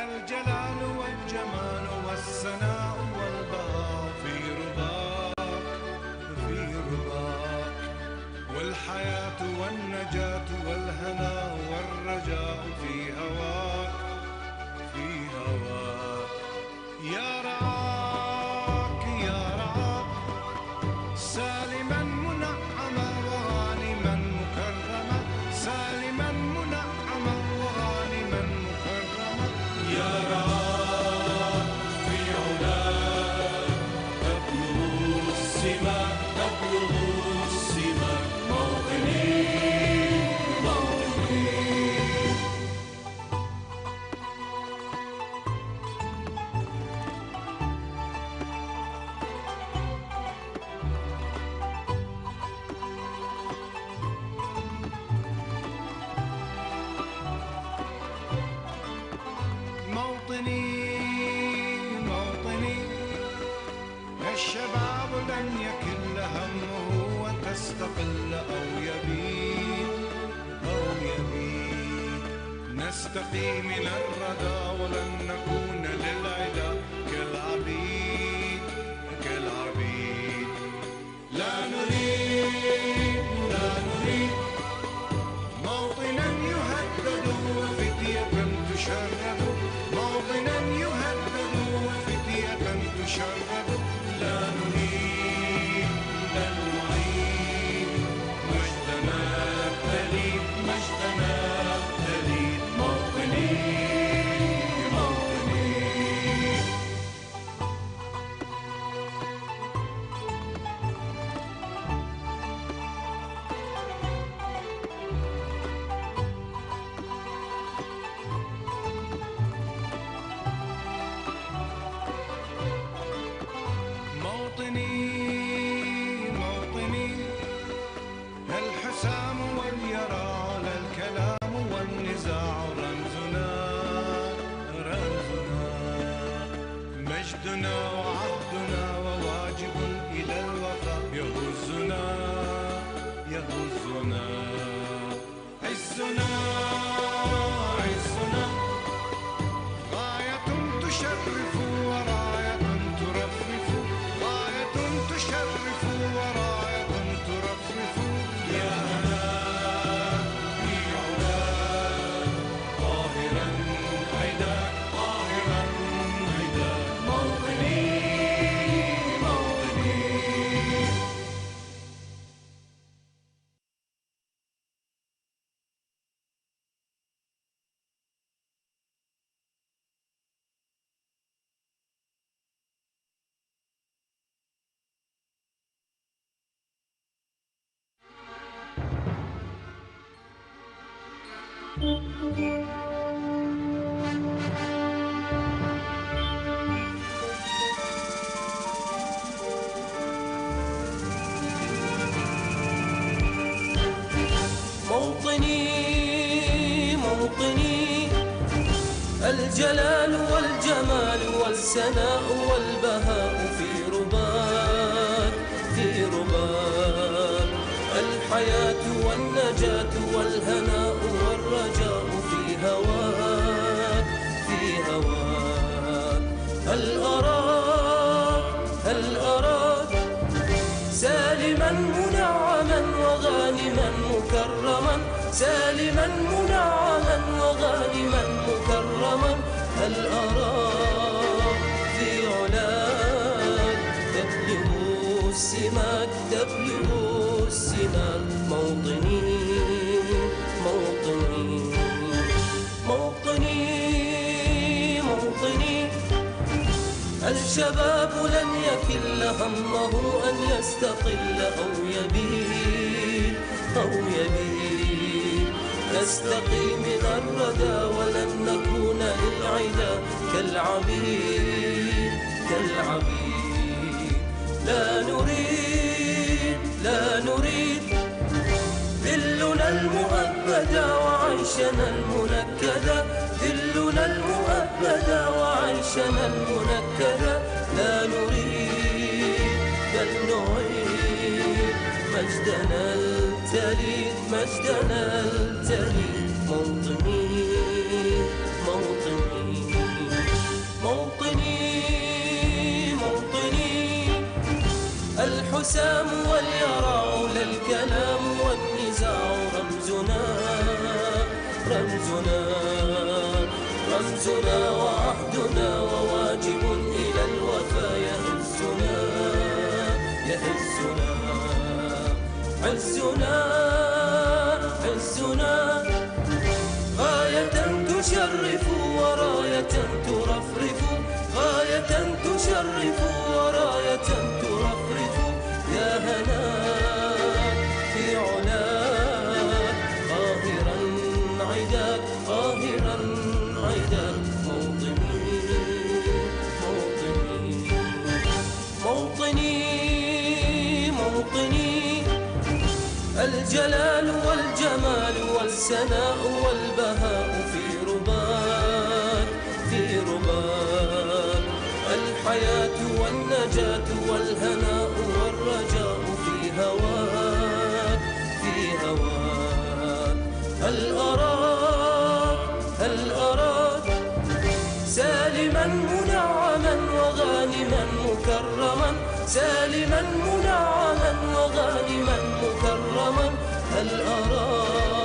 الجلال والجمال والسناء والبهاء في رضاك في رضاك، والحياة والنجاة والهناء والرجاء في هواك في هواك. يا رعاك يا رعاك سالما منعما وغانما مكرما، سالما منعما وغانما مكرما. يا رعاك في علاك تبلغ السماء تبلغ السماء، موطني موطني. موطني موطني، الشباب لن يكل همه وتستقل أو يبيد أو يبيد. نستقي من الردى ولن نكون للعدا كالعبيد كالعبيد. لا نريد لا نريد موطنا يهدد وفتية تشرد، موطنا يهدد وفتية تشرد. لا نريد بل نعيد مجدنا الدليل مجدنا الدليل، موطني موطني. موطني موطني، الحسام واليرى لا الكلام والنزاع رمزنا رمزنا، مجدنا وعهدنا وواجب إلى الوفاء يهزنا يهزنا. عزنا عزنا غاية تشرف وراية ترفرف، غاية تشرف وراية ترفرف. يا هنا في علاك طاهرا عداك طاهرا عداك، موطني موطني. موطني موطني، الجلال والجمال والسناء والبهاء في رباك في رباك، الحياة والنجاة والهناء والرجاء في هواك في هواك. هل أراك سالما منعما وغانما مكرما، سالما منعما وغانما مكرما. هل أراك في علاك تبلغ السماك تبلغ السماك، موطني موطني موطني موطني. الشباب لن يكل همه أن يستقل أو يبيد أو يبيد. نستقي من الردى ولن نكون للعدا كالعبيد كالعبيد. لا نريد لا نريد ذلنا المؤبدا وعيشنا المنكدا، ذلنا المؤبدا وعيشنا المنكدا. لا نريد بل نعيد مجدنا التليد مجدنا التليد، موطني موطني. والوسام واليرع لا الكلام والنزاع رمزنا رمزنا رمزنا وعهدنا وواجب إلى الوفا يهزنا يهزنا عزنا عزنا غاية تشرف وراية ترفرف غاية تشرف وراية ترفرف يا هنا في علاك قاهرا عداك قاهرا عداك موطني موطني موطني موطني الجلال والجمال والسناء والبهاء في رباك في رباك الحياة والنجاة والهناء والرجاء في هواك في هواك هل أراك هل أراك سالما منعما وغانما مكرما سالما منعما وغانما مكرما هل أراك